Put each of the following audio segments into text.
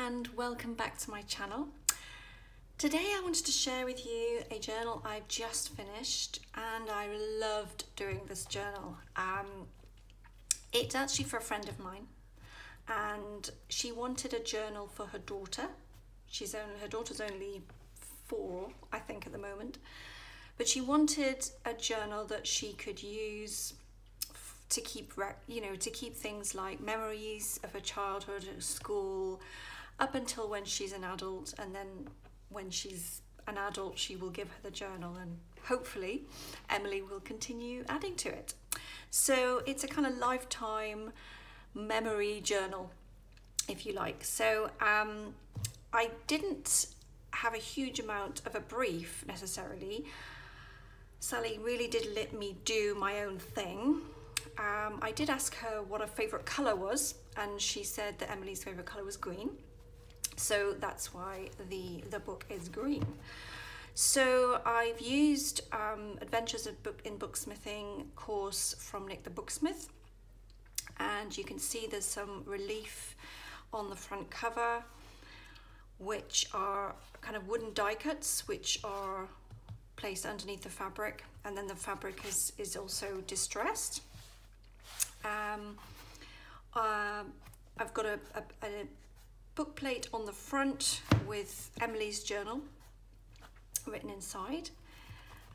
and welcome back to my channel. Today I wanted to share with you a journal I've just finished and I loved doing this journal. It's actually for a friend of mine and she wanted a journal for her daughter. Her daughter's only 4, I think, at the moment, but she wanted a journal that she could use to keep, to keep things like memories of her childhood at school up until when she's an adult, and then when she's an adult she will give her the journal and hopefully Emily will continue adding to it. So it's a kind of lifetime memory journal, if you like. So I didn't have a huge amount of a brief necessarily. Sally really did let me do my own thing. I did ask her what her favourite colour was, and she said that Emily's favourite colour was green. So that's why the book is green. So I've used Adventures in Booksmithing course from Nik the Booksmith, and you can see there's some relief on the front cover, which are kind of wooden die cuts which are placed underneath the fabric, and then the fabric is also distressed. I've got a book plate on the front with Emily's journal written inside,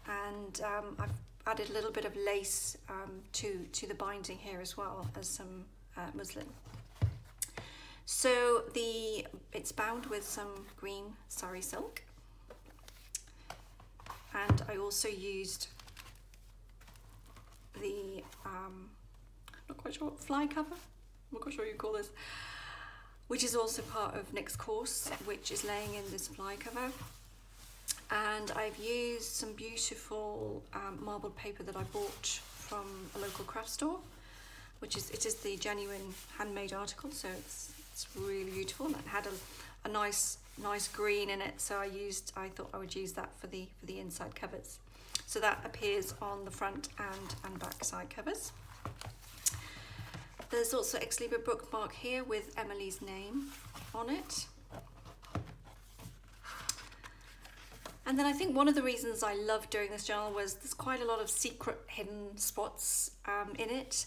and I've added a little bit of lace to the binding here as well as some muslin. So it's bound with some green sari silk, and I also used the not quite sure what fly cover, I'm not quite sure what you call this, which is also part of Nik's course, which is laying in this fly cover. And I've used some beautiful marbled paper that I bought from a local craft store, it is the genuine handmade article, so it's really beautiful, and it had a nice green in it, so I thought I would use that for the inside covers. So that appears on the front and back side covers. There's also Ex Libris bookmark here with Emily's name on it. And then I think one of the reasons I loved doing this journal was there's quite a lot of secret hidden spots in it.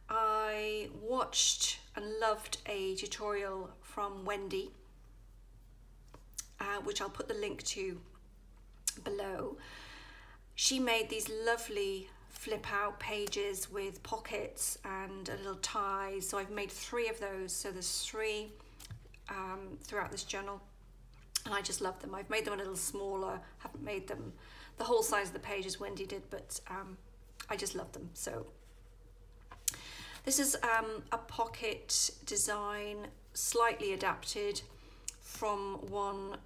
I watched and loved a tutorial from Wendy, which I'll put the link to below. She made these lovely flip out pages with pockets and a little tie, so I've made 3 of those, so there's 3 throughout this journal, and I just love them. I've made them a little smaller, haven't made them the whole size of the page as Wendy did, but I just love them. So this is a pocket design, slightly adapted from one,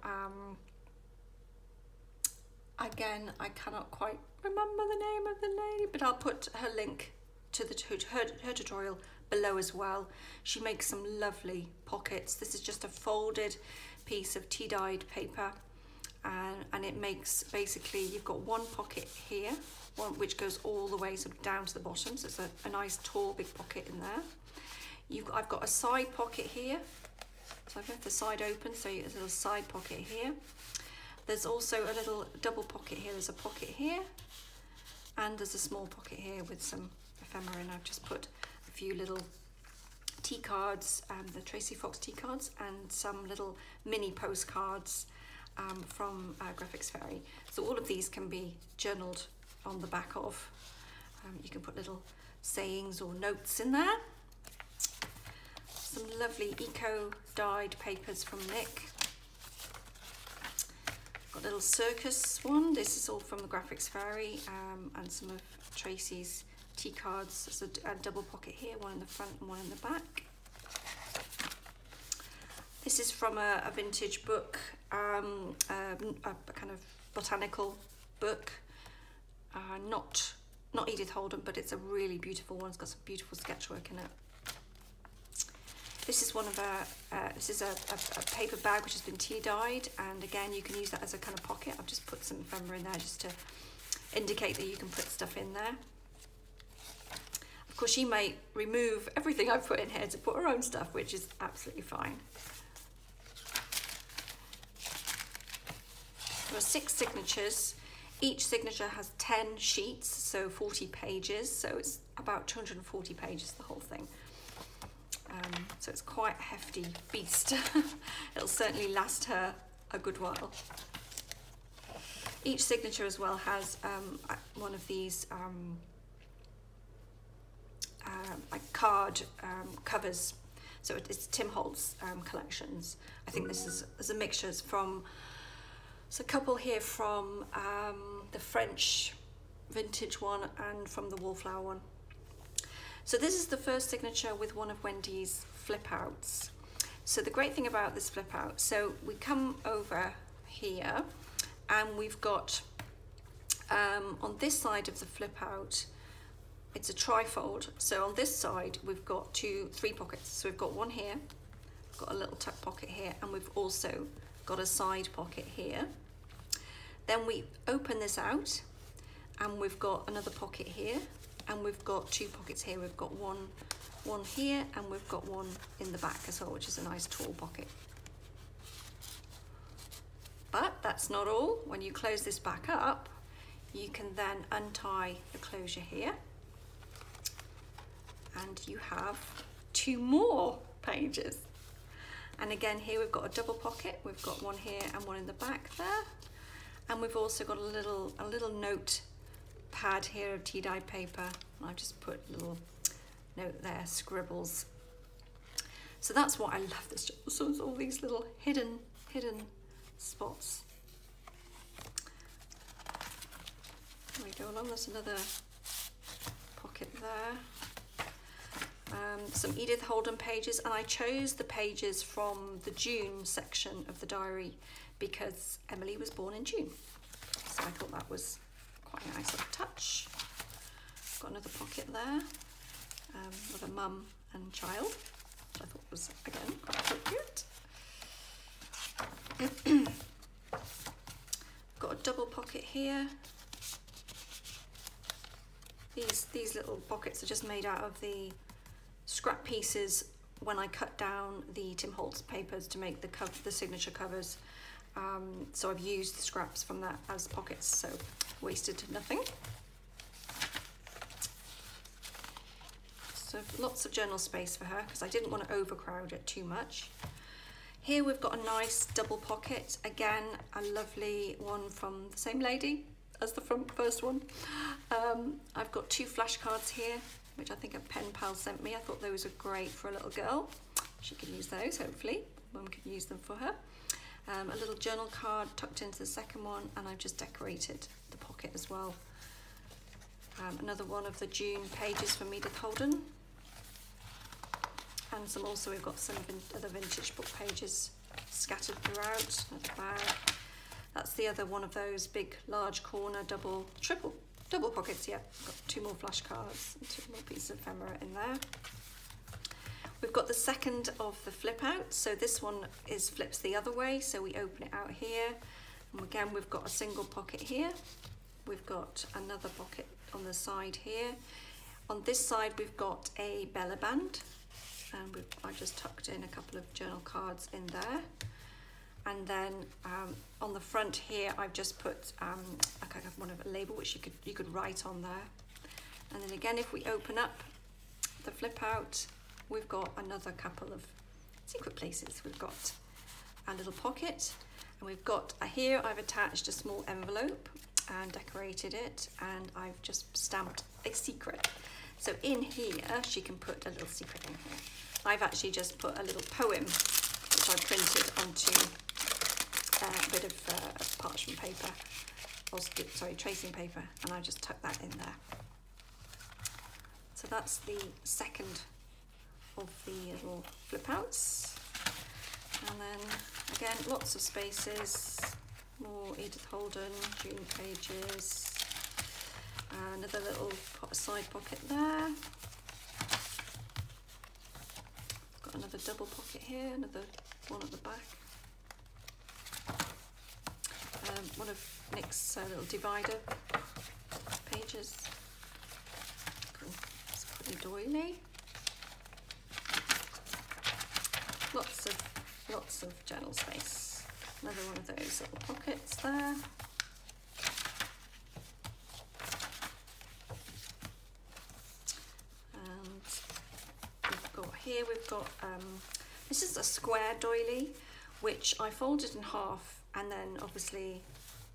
again, I cannot quite remember the name of the lady, but I'll put her link to her tutorial below as well. She makes some lovely pockets. This is just a folded piece of tea-dyed paper, and it makes, basically, you've got one pocket here, which goes all the way sort of down to the bottom, so it's a nice tall big pocket in there. I've got a side pocket here, so I've left the side open, so there's a little side pocket here. There's also a little double pocket here. There's a pocket here, and there's a small pocket here with some ephemera, and I've just put a few little tea cards, the Tracy Fox tea cards, and some little mini postcards from Graphics Fairy. So all of these can be journaled on the back of. You can put little sayings or notes in there. Some lovely eco dyed papers from Nik. Got a little circus one. This is all from the Graphics Fairy, and some of Tracy's tea cards. There's a double pocket here, one in the front and one in the back. This is from a vintage book, a kind of botanical book. Not Edith Holden, but it's a really beautiful one. It's got some beautiful sketchwork in it. This is one of this is a paper bag which has been tea dyed, and again you can use that as a kind of pocket. I've just put some ephemera in there just to indicate that you can put stuff in there. Of course, she may remove everything I've put in here to put her own stuff, which is absolutely fine. there are 6 signatures. Each signature has 10 sheets, so 40 pages, so it's about 240 pages, the whole thing. So it's quite a hefty beast. It'll certainly last her a good while. Each signature as well has one of these like card covers. So it's Tim Holtz collections. I think this is a mixture from, it's a couple here from the French vintage one and from the Wallflower one. So this is the first signature with one of Wendy's flip outs. So the great thing about this flip out, so we come over here and we've got on this side of the flip out, it's a trifold. So on this side we've got 3 pockets. So we've got one here, got a little tuck pocket here, and we've also got a side pocket here. Then we open this out and we've got another pocket here, and we've got 2 pockets here. We've got one here, and we've got one in the back as well, which is a nice tall pocket. But that's not all. When you close this back up, you can then untie the closure here, and you have 2 more pages. And again, here we've got a double pocket. We've got one here and one in the back there, and we've also got a little note pad here of tea dye paper. I've just put a little note there, scribbles. So that's what I love this job. So it's all these little hidden spots. There we go along. There's another pocket there. Some Edith Holden pages, and I chose the pages from the June section of the diary because Emily was born in June. So I thought that was quite a nice little touch. Got another pocket there with a mum and child, which I thought was, again, quite cute. Got a double pocket here. These little pockets are just made out of the scrap pieces when I cut down the Tim Holtz papers to make the signature covers. So I've used the scraps from that as pockets, so wasted nothing. So lots of journal space for her because I didn't want to overcrowd it too much. Here we've got a nice double pocket, again a lovely one from the same lady as the first one. I've got 2 flashcards here, which I think a pen pal sent me. I thought those were great for a little girl. She could use those, hopefully. Mum could use them for her. A little journal card tucked into the second one, and I've just decorated the pocket as well. Another one of the June pages from Edith Holden. And we've got some other vintage book pages scattered throughout. Another bag. That's the other one of those big, large corner, triple pockets. Yeah, got 2 more flashcards and 2 more pieces of ephemera in there. We've got the second of the flip out. So this one flips the other way. So we open it out here. And again, we've got a single pocket here. We've got another pocket on the side here. On this side, we've got a Bella band. And I've just tucked in a couple of journal cards in there. And then on the front here, I've just put a kind of one of a label which you could write on there. And then again, if we open up the flip out, we've got another couple of secret places. We've got a little pocket, and we've got here I've attached a small envelope and decorated it, and I've just stamped a secret. So in here, she can put a little secret in here. I've actually just put a little poem, which I printed onto a bit of parchment paper, or sorry, tracing paper, and I just tucked that in there. So that's the second of the little flip outs. And then again, lots of spaces, more Edith Holden, June pages, another little side pocket there. Got another double pocket here, another one at the back. One of Nik's little divider pages. Cool. It's pretty doily. Lots of journal space. Another one of those little pockets there. And we've got this is a square doily, which I folded in half and then obviously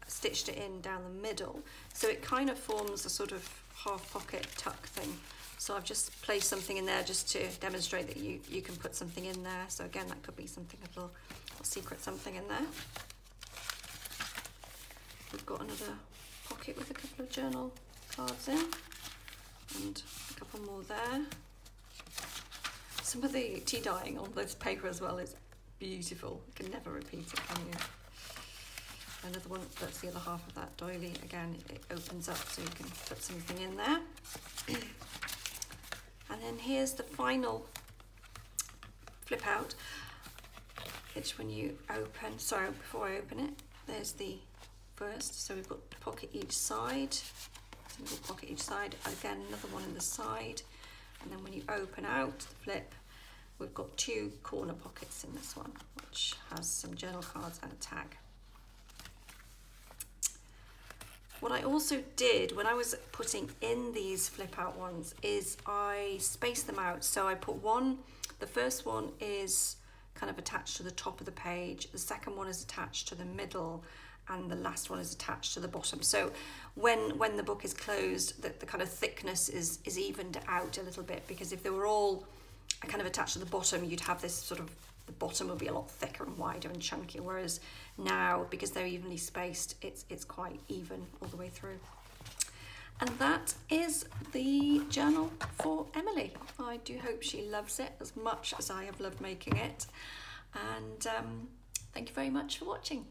stitched it in down the middle, so it kind of forms a sort of half pocket tuck thing. So I've just placed something in there just to demonstrate that you can put something in there. So again, that could be something, a little secret something in there. We've got another pocket with a couple of journal cards in, and a couple more there. Some of the tea dyeing on this paper as well is beautiful. You can never repeat it, can you? Another one, that's the other half of that doily. Again, it opens up so you can put something in there. And then here's the final flip out, which when you open, sorry, before I open it, there's the first. So we've got a pocket each side, single pocket each side. Again, another one in the side. And then when you open out the flip, we've got 2 corner pockets in this one, which has some journal cards and a tag. What I also did when I was putting in these flip out ones is I spaced them out. So I put one, the first one is kind of attached to the top of the page, the second one is attached to the middle, and the last one is attached to the bottom. So when the book is closed, the kind of thickness is evened out a little bit, because if they were all kind of attached to the bottom, you'd have this sort of, the bottom will be a lot thicker and wider and chunkier, whereas now, because they're evenly spaced, it's quite even all the way through. And that is the journal for Emily. I do hope she loves it as much as I have loved making it. And thank you very much for watching.